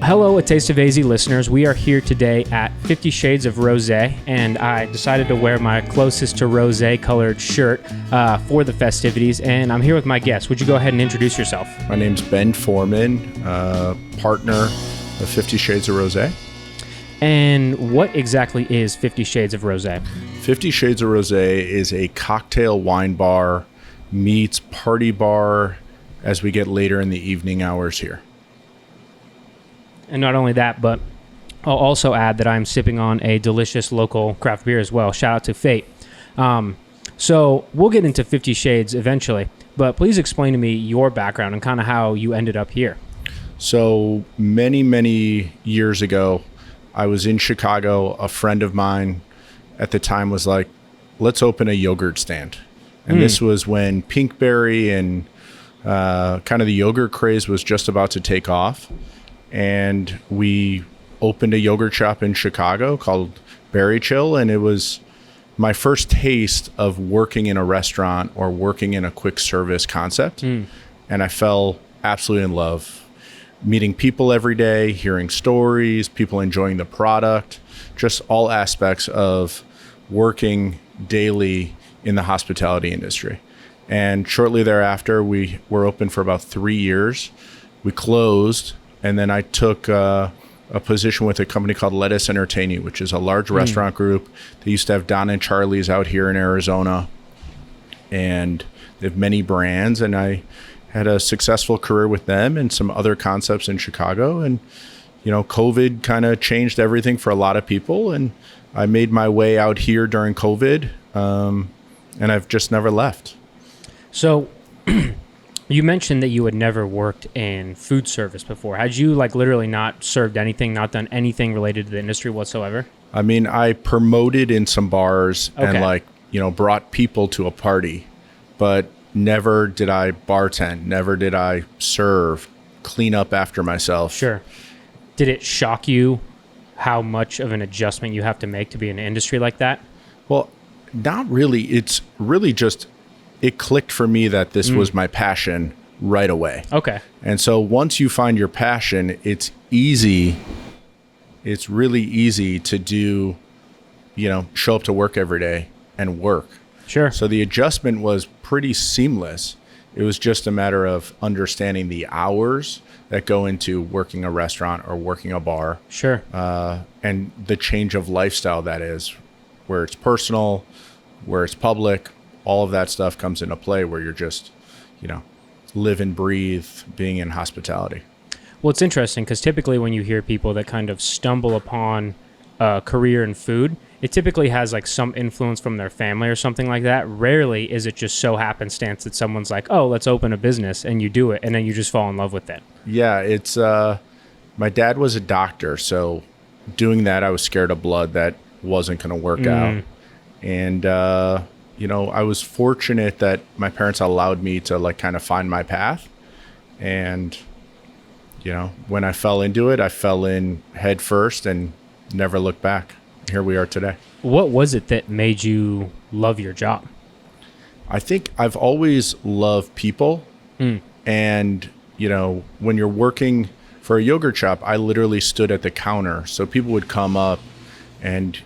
Hello, A Taste of AZ listeners. We are here today at 50 Shades of Rosé, and I decided to wear my closest to rosé colored shirt for the festivities, and I'm here with my guest. Would you go ahead and introduce yourself? My name's Ben Foreman, partner of 50 Shades of Rosé. And what exactly is 50 Shades of Rosé? 50 Shades of Rosé is a cocktail wine bar meets party bar as we get later in the evening hours here. And not only that, but I'll also add that I'm sipping on a delicious local craft beer as well. Shout out to Fate. So we'll get into 50 Shades eventually, but please explain to me your background and kind of how you ended up here. So many years ago, I was in Chicago. A friend of mine at the time was like, let's open a yogurt stand. And this was when Pinkberry and kind of the yogurt craze was just about to take off. And we opened a yogurt shop in Chicago called Berry Chill. And it was my first taste of working in a restaurant or working in a quick service concept. And I fell absolutely in love. Meeting people every day, hearing stories, people enjoying the product, just all aspects of working daily in the hospitality industry. And shortly thereafter, we were open for about 3 years. We closed. And then I took a position with a company called Let Us Entertain You, which is a large restaurant group. They used to have Don and Charlie's out here in Arizona. And they have many brands. And I had a successful career with them and some other concepts in Chicago. And, you know, COVID kind of changed everything for a lot of people. And I made my way out here during COVID. And I've just never left. So you mentioned that you had never worked in food service before. Had you literally not served anything, not done anything related to the industry whatsoever? I mean, I promoted in some bars and brought people to a party, but never did I bartend, never did I serve, clean up after myself. Sure. Did it shock you how much of an adjustment you have to make to be in an industry like that? Well, not really. It's really just, it clicked for me that this was my passion right away. Okay. And so once you find your passion, it's easy. It's really easy to do, show up to work every day and work. Sure. So the adjustment was pretty seamless. It was just a matter of understanding the hours that go into working a restaurant or working a bar. Sure. And the change of lifestyle that is, where it's personal, where it's public, all of that stuff comes into play where you're just, live and breathe being in hospitality. Well, it's interesting because typically when you hear people that kind of stumble upon a career in food, it typically has some influence from their family or something like that. Rarely is it just so happenstance that someone's like, oh, let's open a business, and you do it, and then you just fall in love with it. Yeah, it's my dad was a doctor, so doing that, I was scared of blood that wasn't going to work out. And, I was fortunate that my parents allowed me to kind of find my path. And, when I fell into it, I fell in head first and never looked back. Here we are today. What was it that made you love your job? I think I've always loved people. And, when you're working for a yogurt shop, I literally stood at the counter. So people would come up and,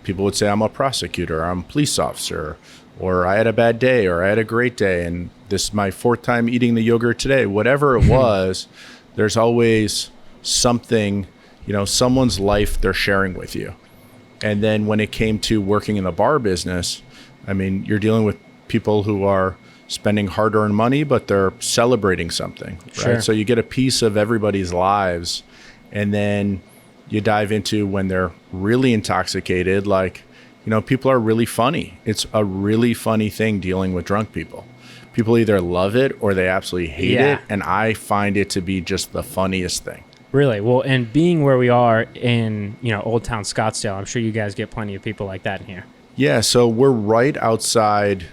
people would say, I'm a prosecutor, I'm a police officer, or I had a bad day, or I had a great day, and this is my fourth time eating the yogurt today. Whatever it was, there's always something, someone's life they're sharing with you. And then when it came to working in the bar business, I mean, you're dealing with people who are spending hard-earned money, but they're celebrating something, right? Sure. So you get a piece of everybody's lives, and then you dive into when they're really intoxicated, people are really funny. It's a really funny thing dealing with drunk people. People either love it or they absolutely hate it. And I find it to be just the funniest thing. Really? Well, and being where we are in, Old Town Scottsdale, I'm sure you guys get plenty of people like that in here. Yeah. So we're right outside.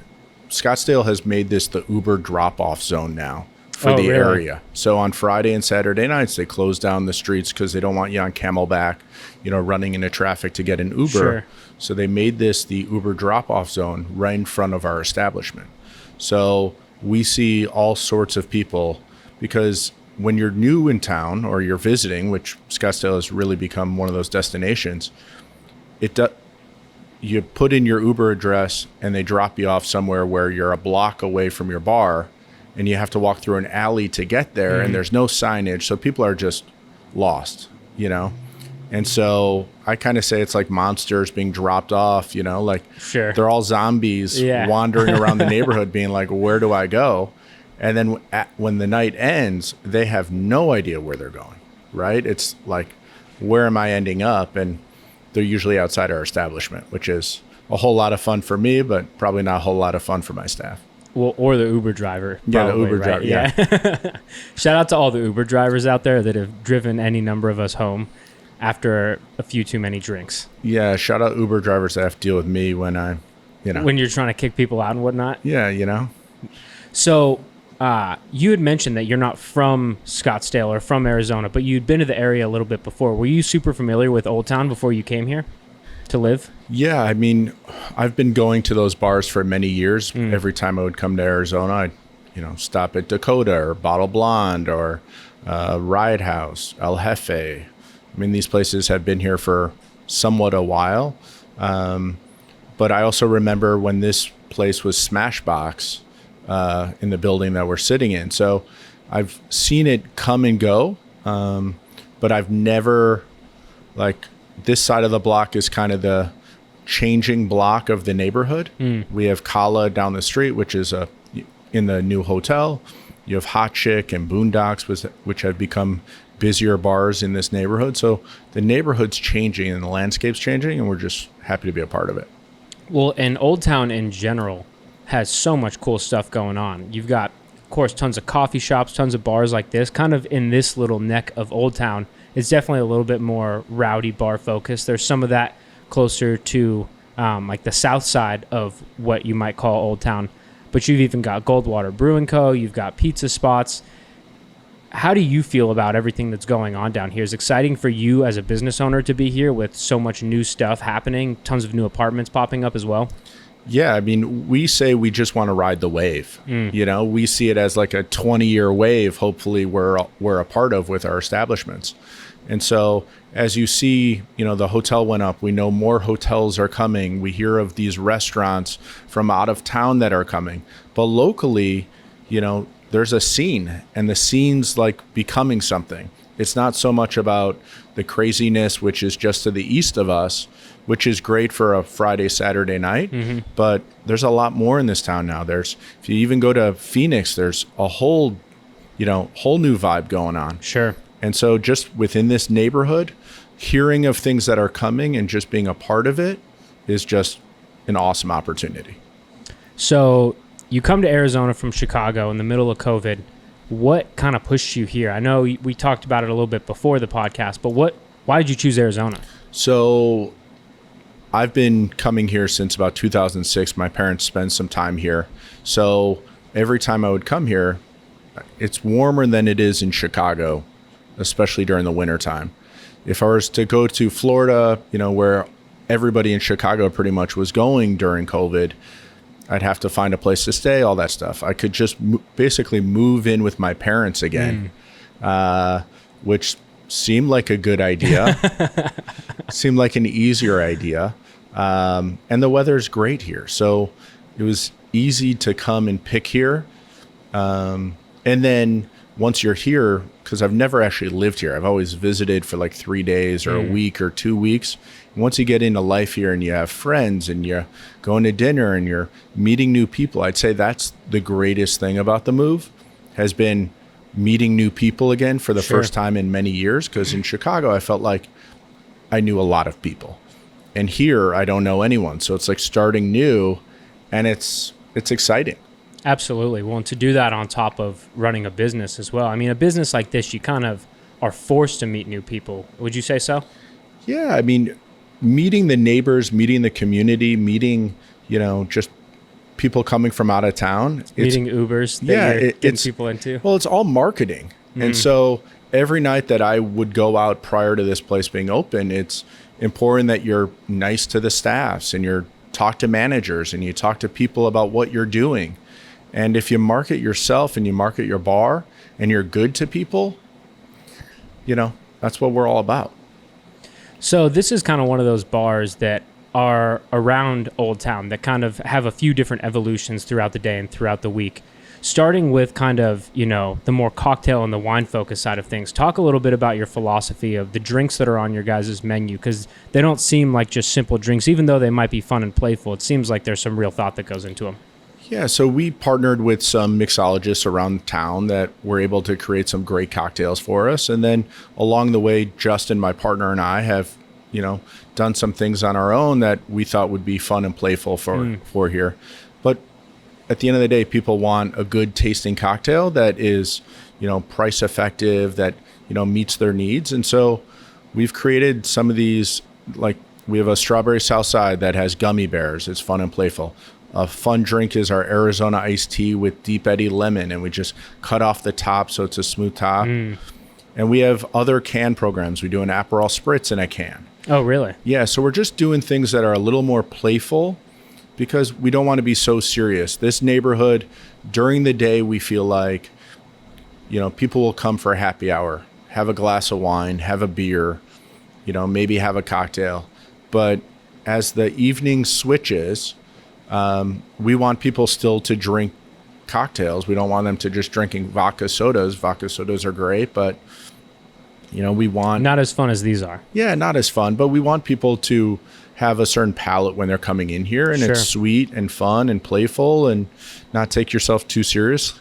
Scottsdale has made this the Uber drop-off zone now for the area. So on Friday and Saturday nights, they close down the streets because they don't want you on Camelback, running into traffic to get an Uber. Sure. So they made this the Uber drop-off zone right in front of our establishment. So we see all sorts of people because when you're new in town or you're visiting, which Scottsdale has really become one of those destinations, you put in your Uber address and they drop you off somewhere where you're a block away from your bar, and you have to walk through an alley to get there, and there's no signage, so people are just lost, And so I kind of say it's like monsters being dropped off, like Sure. they're all zombies wandering around the neighborhood being like, where do I go? And then when the night ends, they have no idea where they're going, right? It's like, where am I ending up? And they're usually outside our establishment, which is a whole lot of fun for me, but probably not a whole lot of fun for my staff. Well, or the Uber driver. Yeah, probably, the Uber driver. Yeah. Shout out to all the Uber drivers out there that have driven any number of us home after a few too many drinks. Yeah, shout out Uber drivers that have to deal with me when when you're trying to kick people out and whatnot. Yeah, So you had mentioned that you're not from Scottsdale or from Arizona, but you'd been to the area a little bit before. Were you super familiar with Old Town before you came here to live? Yeah, I mean, I've been going to those bars for many years. Every time I would come to Arizona, I'd stop at Dakota or Bottle Blonde or Riot House, El Jefe. I mean, these places have been here for somewhat a while. But I also remember when this place was Smashbox in the building that we're sitting in. So I've seen it come and go, but I've never, this side of the block is kind of the changing block of the neighborhood. We have Kala down the street, which is in the new hotel. You have Hot Chick and Boondocks, which have become busier bars in this neighborhood. So the neighborhood's changing and the landscape's changing, and we're just happy to be a part of it. Well, and Old Town in general has so much cool stuff going on. You've got, of course, tons of coffee shops, tons of bars like this. Kind of in this little neck of Old Town, it's definitely a little bit more rowdy bar focused. There's some of that closer to like the south side of what you might call Old Town. But you've even got Goldwater Brewing Co. You've got pizza spots. How do you feel about everything that's going on down here? Is it exciting for you as a business owner to be here with so much new stuff happening, tons of new apartments popping up as well? Yeah, I mean, we say we just want to ride the wave. We see it as like a 20-year wave, hopefully we're a part of with our establishments. And so as you see, the hotel went up. We know more hotels are coming. We hear of these restaurants from out of town that are coming. But locally, there's a scene, and the scene's like becoming something. It's not so much about the craziness, which is just to the east of us, which is great for a Friday, Saturday night. But there's a lot more in this town now. If you even go to Phoenix, there's a whole new vibe going on. Sure. And so just within this neighborhood, hearing of things that are coming and just being a part of it is just an awesome opportunity. So you come to Arizona from Chicago in the middle of COVID. What kind of pushed you here? I know we talked about it a little bit before the podcast, but why did you choose Arizona? So I've been coming here since about 2006. My parents spent some time here. So every time I would come here, it's warmer than it is in Chicago, especially during the wintertime. If I was to go to Florida, where everybody in Chicago pretty much was going during COVID, I'd have to find a place to stay, all that stuff. I could just basically move in with my parents again, which seemed like a good idea, seemed like an easier idea. And the weather's great here. So it was easy to come and pick here. And then once you're here, because I've never actually lived here, I've always visited for like 3 days or a week or 2 weeks. And once you get into life here and you have friends and you're going to dinner and you're meeting new people, I'd say that's the greatest thing about the move, has been meeting new people again for the first time in many years. Because in Chicago, I felt like I knew a lot of people. And here, I don't know anyone. So it's like starting new, and it's exciting. Absolutely. Well, and to do that on top of running a business as well. I mean, a business like this, you kind of are forced to meet new people. Would you say so? Yeah. I mean, meeting the neighbors, meeting the community, meeting, just people coming from out of town. Meeting Ubers that you're getting people into. Well, it's all marketing. And so every night that I would go out prior to this place being open, it's important that you're nice to the staffs and you talk to managers and you talk to people about what you're doing. And if you market yourself and you market your bar and you're good to people, that's what we're all about. So this is kind of one of those bars that are around Old Town that kind of have a few different evolutions throughout the day and throughout the week. Starting with kind of, the more cocktail and the wine focus side of things. Talk a little bit about your philosophy of the drinks that are on your guys' menu, because they don't seem like just simple drinks, even though they might be fun and playful. It seems like there's some real thought that goes into them. Yeah, so we partnered with some mixologists around town that were able to create some great cocktails for us. And then along the way, Justin, my partner, and I have, done some things on our own that we thought would be fun and playful for here. But at the end of the day, people want a good tasting cocktail that is, price effective, that, meets their needs. And so we've created some of these, like we have a strawberry Southside that has gummy bears. It's fun and playful. A fun drink is our Arizona iced tea with Deep Eddy lemon, and we just cut off the top so it's a smooth top. And we have other can programs. We do an Aperol Spritz in a can. Oh, really? Yeah, so we're just doing things that are a little more playful because we don't want to be so serious. This neighborhood, during the day, we feel like, people will come for a happy hour, have a glass of wine, have a beer, maybe have a cocktail. But as the evening switches, we want people still to drink cocktails. We don't want them to just drinking vodka sodas. Vodka sodas are great, but we want not as fun as these are. Yeah, not as fun, but we want people to have a certain palate when they're coming in here, and it's sweet and fun and playful, and not take yourself too serious.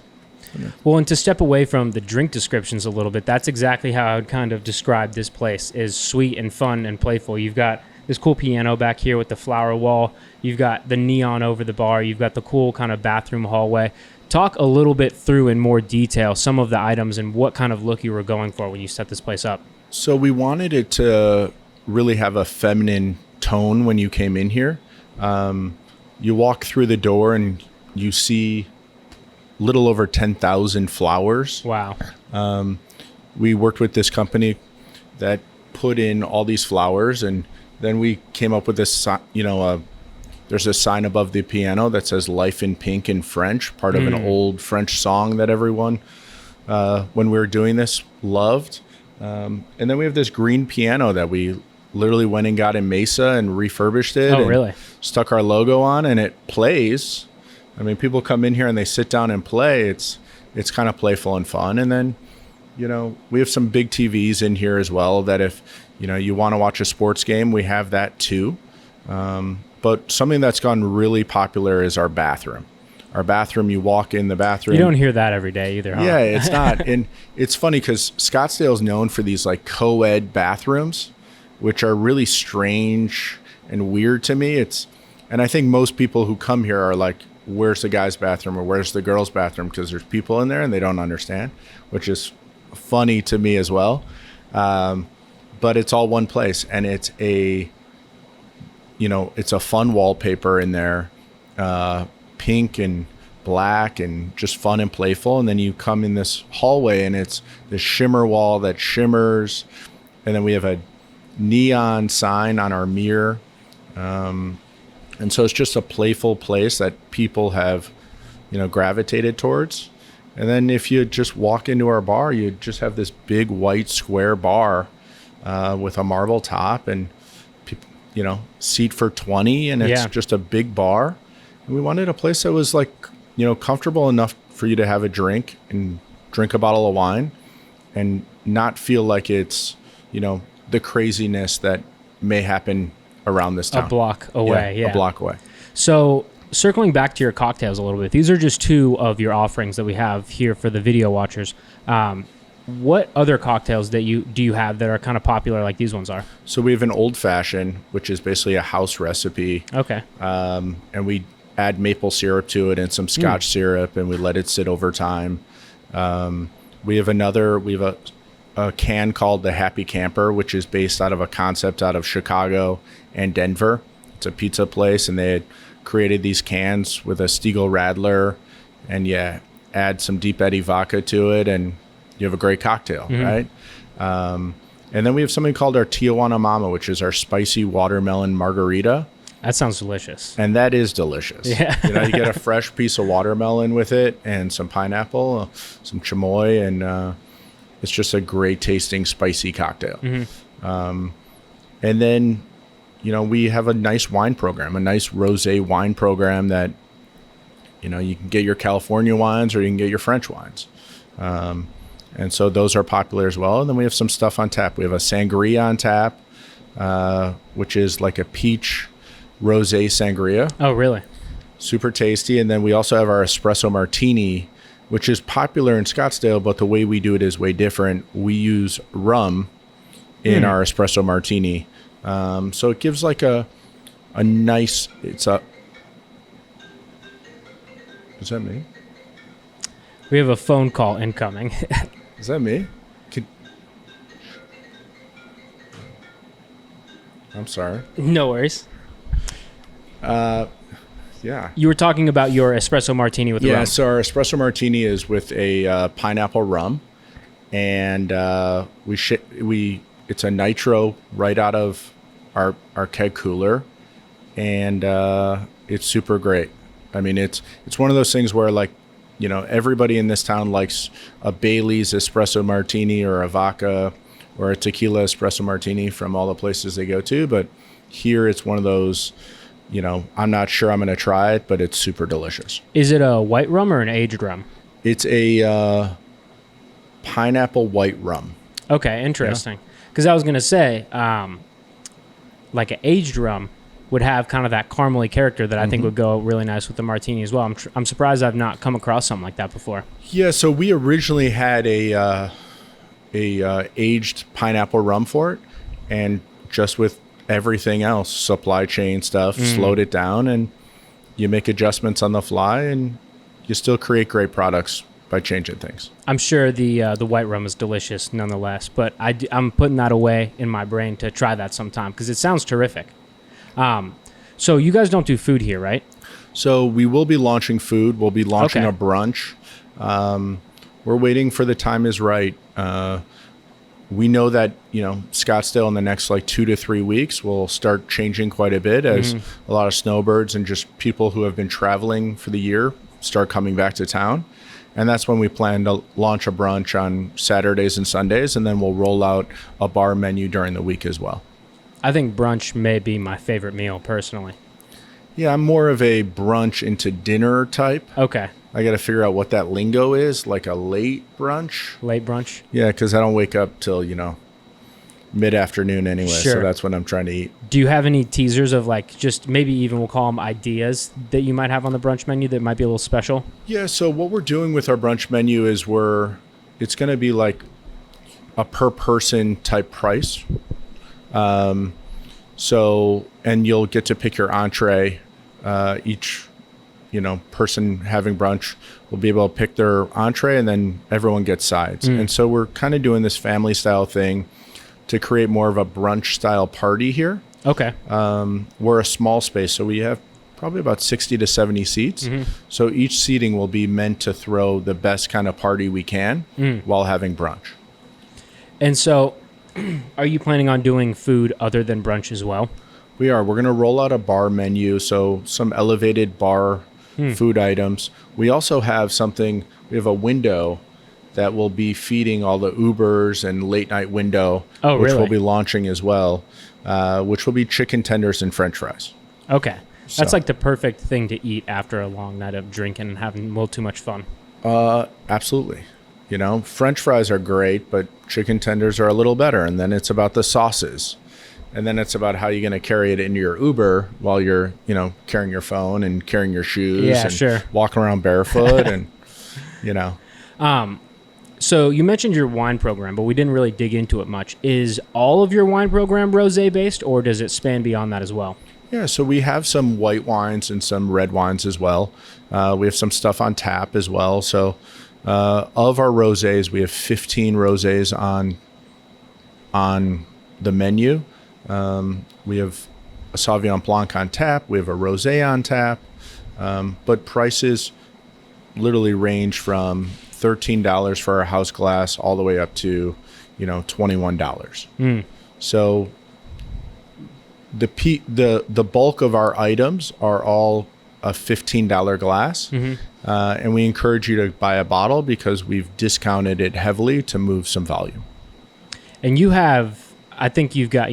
Well, and to step away from the drink descriptions a little bit, that's exactly how I would kind of describe this place: is sweet and fun and playful. You've got this cool piano back here with the flower wall. You've got the neon over the bar. You've got the cool kind of bathroom hallway. Talk a little bit through in more detail some of the items and what kind of look you were going for when you set this place up. So we wanted it to really have a feminine tone when you came in here. You walk through the door and you see little over 10,000 flowers. Wow. We worked with this company that put in all these flowers, and then we came up with this, there's a sign above the piano that says "Life in Pink" in French, part of an old French song that everyone, when we were doing this, loved. And then we have this green piano that we literally went and got in Mesa and refurbished it. Oh, and really? Stuck our logo on, and it plays. I mean, people come in here and they sit down and play. It's kind of playful and fun. And then, we have some big TVs in here as well that if, you want to watch a sports game, we have that too. But something that's gone really popular is our bathroom. Our bathroom, you walk in the bathroom. You don't hear that every day either, huh? Yeah, it's not. And it's funny because Scottsdale is known for these like co-ed bathrooms, which are really strange and weird to me. And I think most people who come here are like, where's the guy's bathroom or where's the girl's bathroom? Because there's people in there and they don't understand, which is funny to me as well. But it's all one place, and it's a fun wallpaper in there, pink and black and just fun and playful. And then you come in this hallway and it's this shimmer wall that shimmers. And then we have a neon sign on our mirror. And so it's just a playful place that people have, gravitated towards. And then if you just walk into our bar, you just have this big white square bar with a marble top and seat for 20, and it's just a big bar. And we wanted a place that was like, comfortable enough for you to have a drink and drink a bottle of wine and not feel like it's, the craziness that may happen around this town. A block away, yeah. A block away. So circling back to your cocktails a little bit, these are just two of your offerings that we have here for the video watchers. What other cocktails do you have that are kind of popular like these ones are? So we have an old fashioned, which is basically a house recipe. Okay. And we add maple syrup to it and some Scotch syrup, and we let it sit over time. We have a can called the Happy Camper, which is based out of a concept out of Chicago and Denver. It's a pizza place, and they had created these cans with a Stiegel Radler, and add some Deep Eddy vodka to it, and you have a great cocktail, right? And then we have something called our Tijuana Mama, which is our spicy watermelon margarita. That sounds delicious. And that is delicious. Yeah. You get a fresh piece of watermelon with it and some pineapple, some chamoy, and it's just a great tasting spicy cocktail. And then, we have a nice wine program, a nice rosé wine program that, you can get your California wines or you can get your French wines. And so those are popular as well. And then we have some stuff on tap. We have a sangria on tap, which is like a peach rosé sangria. Oh, really? Super tasty. And then we also have our espresso martini, which is popular in Scottsdale, but the way we do it is way different. We use rum in our espresso martini. So it gives like a nice, is that me? We have a phone call incoming. Is that me? I'm sorry. No worries. Yeah. You were talking about your espresso martini with rum. Yeah, so our espresso martini is with a pineapple rum, and it's a nitro right out of our keg cooler, and it's super great. I mean, it's one of those things where everybody in this town likes a Bailey's espresso martini or a vodka or a tequila espresso martini from all the places they go to, but here it's one of those. I'm not sure I'm going to try it, but it's super delicious. Is it a white rum or an aged rum? It's a pineapple white rum. Okay, interesting. Because I was going to say, like an aged rum would have kind of that caramely character that I think would go really nice with the martini as well. I'm surprised I've not come across something like that before. Yeah, so we originally had a aged pineapple rum for it, and just with everything else, supply chain stuff, slowed it down, and you make adjustments on the fly, and you still create great products by changing things. I'm sure the white rum is delicious nonetheless, but I'm putting that away in my brain to try that sometime because it sounds terrific. So you guys don't do food here, right? So we will be launching food. We'll be launching a brunch. We're waiting for the time is right. We know that, Scottsdale in the next 2 to 3 weeks will start changing quite a bit as a lot of snowbirds and just people who have been traveling for the year start coming back to town. And that's when we plan to launch a brunch on Saturdays and Sundays, and then we'll roll out a bar menu during the week as well. I think brunch may be my favorite meal personally. Yeah, I'm more of a brunch into dinner type. Okay. I got to figure out what that lingo is, like a late brunch. Late brunch? Yeah, because I don't wake up till, mid-afternoon anyway. Sure. So that's when I'm trying to eat. Do you have any teasers of just maybe even we'll call them ideas that you might have on the brunch menu that might be a little special? Yeah, so what we're doing with our brunch menu is it's going to be like a per person type price. And you'll get to pick your entree. Each person having brunch will be able to pick their entree, and then everyone gets sides. And so we're kind of doing this family style thing to create more of a brunch style party here. Okay. We're a small space, so we have probably about 60 to 70 seats. So each seating will be meant to throw the best kind of party we can while having brunch. And so are you planning on doing food other than brunch as well? We are. We're going to roll out a bar menu, so some elevated bar food items. We also have we have a window that will be feeding all the Ubers and late night window, which we'll be launching as well, which will be chicken tenders and French fries. Okay. That's like the perfect thing to eat after a long night of drinking and having a little too much fun. Absolutely. French fries are great, but chicken tenders are a little better. And then it's about the sauces. And then it's about how you're going to carry it into your Uber while you're, carrying your phone and carrying your shoes and walking around barefoot and, So you mentioned your wine program, but we didn't really dig into it much. Is all of your wine program rosé based, or does it span beyond that as well? Yeah, so we have some white wines and some red wines as well. We have some stuff on tap as well. So of our rosés, we have 15 rosés on the menu. We have a Sauvignon Blanc on tap. We have a rosé on tap. But prices literally range from $13 for our house glass all the way up to, $21. So the bulk of our items are all a $15 glass, and we encourage you to buy a bottle because we've discounted it heavily to move some volume. And you have, I think you've got,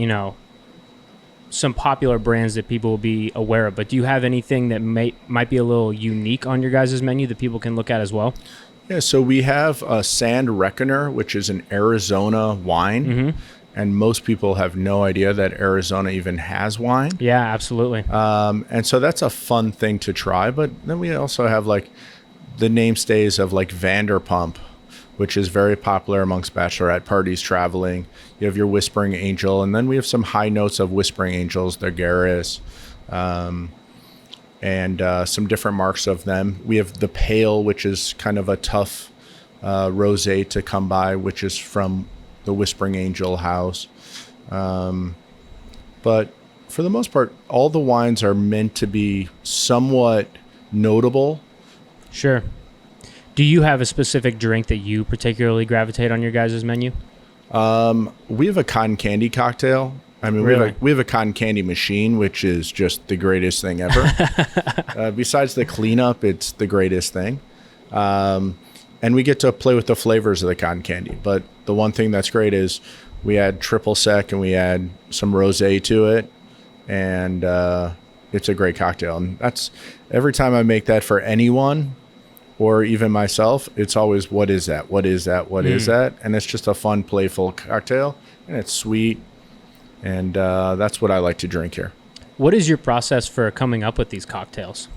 some popular brands that people will be aware of, but do you have anything that might be a little unique on your guys' menu that people can look at as well? Yeah, so we have a Sand Reckoner, which is an Arizona wine. And most people have no idea that Arizona even has wine. Yeah, absolutely. And so that's a fun thing to try. But then we also have like the namestays of like Vanderpump, which is very popular amongst bachelorette parties traveling. You have your Whispering Angel. And then we have some high notes of Whispering Angels, the Garrus, and some different marks of them. We have the Pale, which is kind of a tough rosé to come by, which is from the Whispering Angel house. But for the most part, all the wines are meant to be somewhat notable. Sure. Do you have a specific drink that you particularly gravitate on your guys' menu? We have a cotton candy cocktail. I mean, Really? we have a cotton candy machine, which is just the greatest thing ever. Besides the cleanup, it's the greatest thing. And we get to play with the flavors of the cotton candy. But the one thing that's great is we add triple sec and we add some rosé to it. And it's a great cocktail. And that's every time I make that for anyone or even myself, it's always, what is that? What is that? What is that? And it's just a fun, playful cocktail. And it's sweet. And that's what I like to drink here. What is your process for coming up with these cocktails?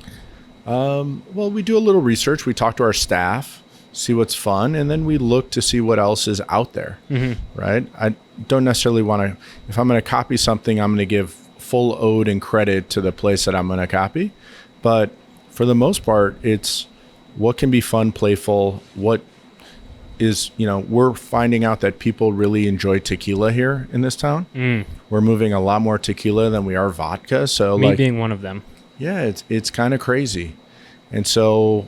Well, we do a little research. We talk to our staff, see what's fun, and then we look to see what else is out there, right? I don't necessarily want to, if I'm going to copy something, I'm going to give full ode and credit to the place that I'm going to copy. But for the most part, it's what can be fun, playful, what is, we're finding out that people really enjoy tequila here in this town. We're moving a lot more tequila than we are vodka. So Me being one of them. Yeah, it's kind of crazy. And so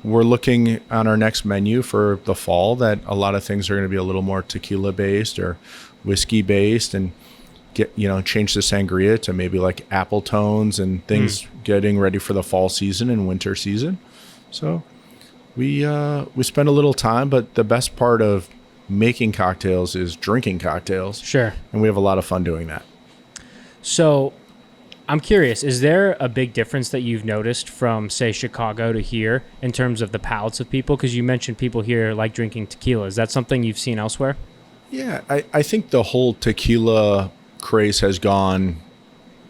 we're looking on our next menu for the fall that a lot of things are going to be a little more tequila based or whiskey based, and change the sangria to maybe like apple tones and things getting ready for the fall season and winter season. So we spend a little time, but the best part of making cocktails is drinking cocktails. Sure. And we have a lot of fun doing that. So I'm curious, is there a big difference that you've noticed from, say, Chicago to here in terms of the palates of people? Because you mentioned people here like drinking tequila. Is that something you've seen elsewhere? Yeah, I think the whole tequila craze has gone,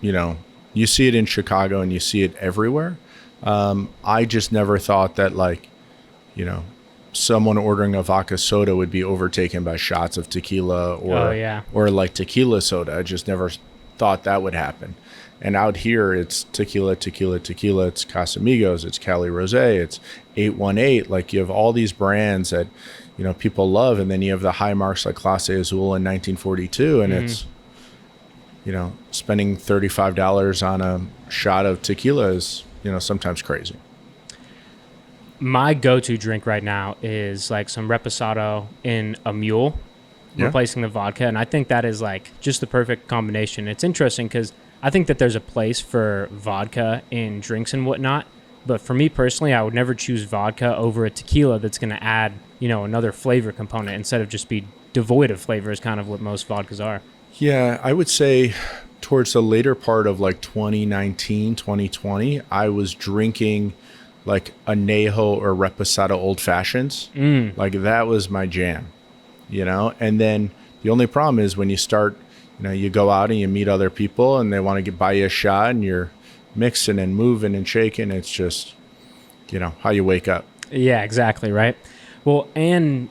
you see it in Chicago and you see it everywhere. I just never thought that someone ordering a vodka soda would be overtaken by shots of tequila or like tequila soda. I just never thought that would happen. And out here, it's tequila, tequila, tequila. It's Casamigos, it's Cali Rosé, it's 818. Like you have all these brands that, people love. And then you have the high marks like Clase Azul in 1942. And it's, spending $35 on a shot of tequila is, sometimes crazy. My go-to drink right now is like some Reposado in a mule, replacing the vodka. And I think that is like just the perfect combination. It's interesting because I think that there's a place for vodka in drinks and whatnot. But for me personally, I would never choose vodka over a tequila that's going to add, another flavor component instead of just be devoid of flavor is kind of what most vodkas are. Yeah, I would say towards the later part of like 2019, 2020, I was drinking like añejo or reposado old fashions. Like that was my jam, and then the only problem is when you start, you go out and you meet other people and they want to buy you a shot and you're mixing and moving and shaking. It's just, how you wake up. Yeah, exactly. Right. Well, and,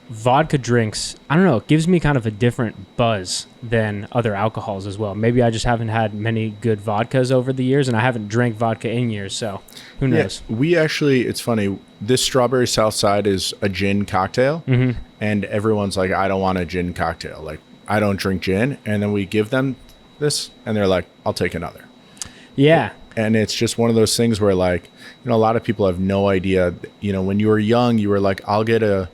vodka drinks, I don't know, it gives me kind of a different buzz than other alcohols as well. Maybe I just haven't had many good vodkas over the years, and I haven't drank vodka in years, so who knows? Yeah, we actually, it's funny, this Strawberry Southside is a gin cocktail, and everyone's like, I don't want a gin cocktail. Like, I don't drink gin. And then we give them this, and they're like, I'll take another. Yeah. And it's just one of those things where, like, a lot of people have no idea. When you were young, you were like, I'll get a,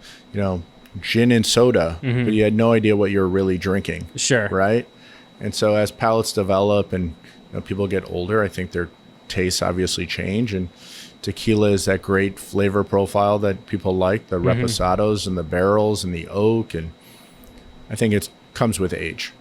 gin and soda, but you had no idea what you were really drinking. Sure. Right. And so as palates develop and people get older, I think their tastes obviously change. And tequila is that great flavor profile that people like, the reposados and the barrels and the oak. And I think it comes with age.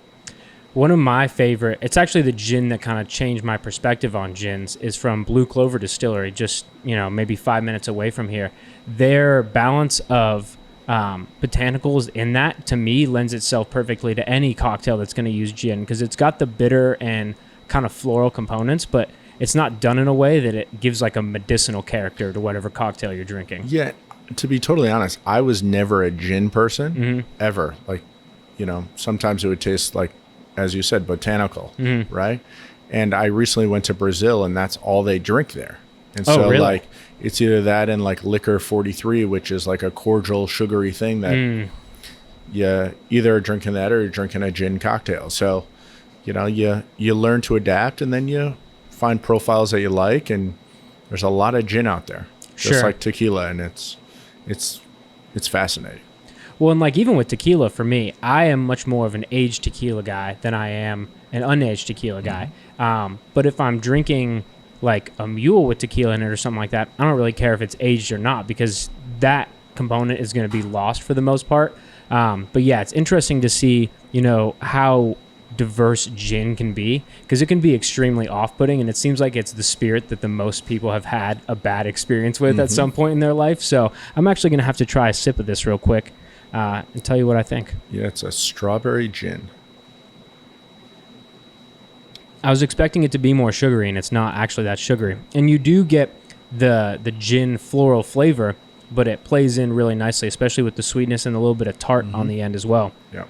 One of my favorite, it's actually the gin that kind of changed my perspective on gins, is from Blue Clover Distillery, just, maybe 5 minutes away from here. Their balance of botanicals in that, to me, lends itself perfectly to any cocktail that's going to use gin, because it's got the bitter and kind of floral components, but it's not done in a way that it gives like a medicinal character to whatever cocktail you're drinking. Yeah, to be totally honest, I was never a gin person, ever. Like, sometimes it would taste like, as you said, botanical, right? And I recently went to Brazil, and that's all they drink there. And so, really? like, it's either that and like liquor 43, which is like a cordial, sugary thing that you either are drinking that or you're drinking a gin cocktail. So, you learn to adapt, and then you find profiles that you like. And there's a lot of gin out there, just like tequila, and it's fascinating. Well, and like even with tequila, for me, I am much more of an aged tequila guy than I am an unaged tequila guy. But if I'm drinking like a mule with tequila in it or something like that, I don't really care if it's aged or not, because that component is going to be lost for the most part. But yeah, it's interesting to see, how diverse gin can be, because it can be extremely off-putting, and it seems like it's the spirit that the most people have had a bad experience with at some point in their life. So I'm actually going to have to try a sip of this real quick. And tell you what I think. Yeah, it's a strawberry gin. I was expecting it to be more sugary, and it's not actually that sugary. And you do get the gin floral flavor, but it plays in really nicely, especially with the sweetness and a little bit of tart on the end as well. Yeah.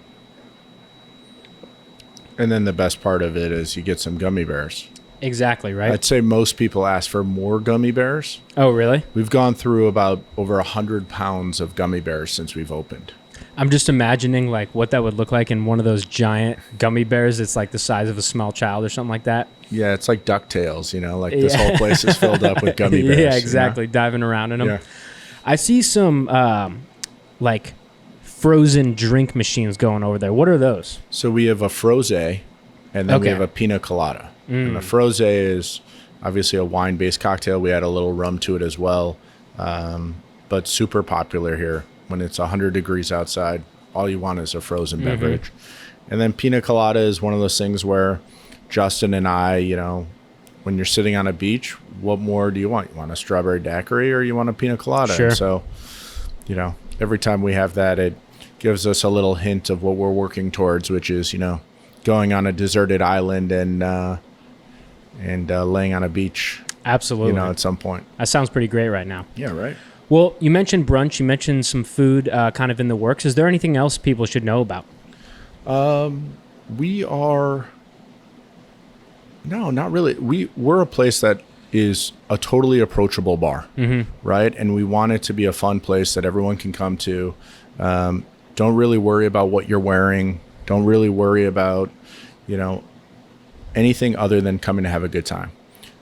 And then the best part of it is you get some gummy bears. Exactly, right? I'd say most people ask for more gummy bears. Oh, really? We've gone through about over 100 pounds of gummy bears since we've opened. I'm just imagining like what that would look like in one of those giant gummy bears. It's like the size of a small child or something like that. Yeah, it's like DuckTales, like this whole place is filled up with gummy bears. Yeah, exactly. Diving around in them. Yeah. I see some like frozen drink machines going over there. What are those? So we have a Frosé, and then we have a Pina Colada. And the Frosé is obviously a wine-based cocktail. We add a little rum to it as well, but super popular here. When it's 100 degrees outside, all you want is a frozen beverage. And then Pina Colada is one of those things where Justin and I, when you're sitting on a beach, what more do you want? You want a strawberry daiquiri or you want a Pina Colada? Sure. And so, every time we have that, it gives us a little hint of what we're working towards, which is, going on a deserted island and laying on a beach. Absolutely. At some point. That sounds pretty great right now. Yeah, right. Well, you mentioned brunch. You mentioned some food kind of in the works. Is there anything else people should know about? We are... No, not really. We're a place that is a totally approachable bar, right? And we want it to be a fun place that everyone can come to. Don't really worry about what you're wearing. Don't really worry about, anything other than coming to have a good time.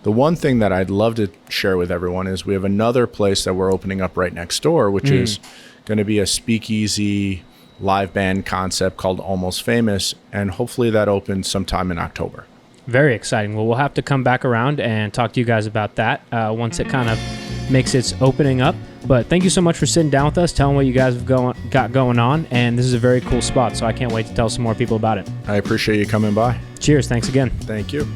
The one thing that I'd love to share with everyone is we have another place that we're opening up right next door, which is going to be a speakeasy live band concept called Almost Famous, and hopefully that opens sometime in October. Very exciting. Well, we'll have to come back around and talk to you guys about that once it kind of makes its opening up. But thank you so much for sitting down with us, telling what you guys have got going on, and this is a very cool spot, so I can't wait to tell some more people about it. I appreciate you coming by. Cheers. Thanks again. Thank you.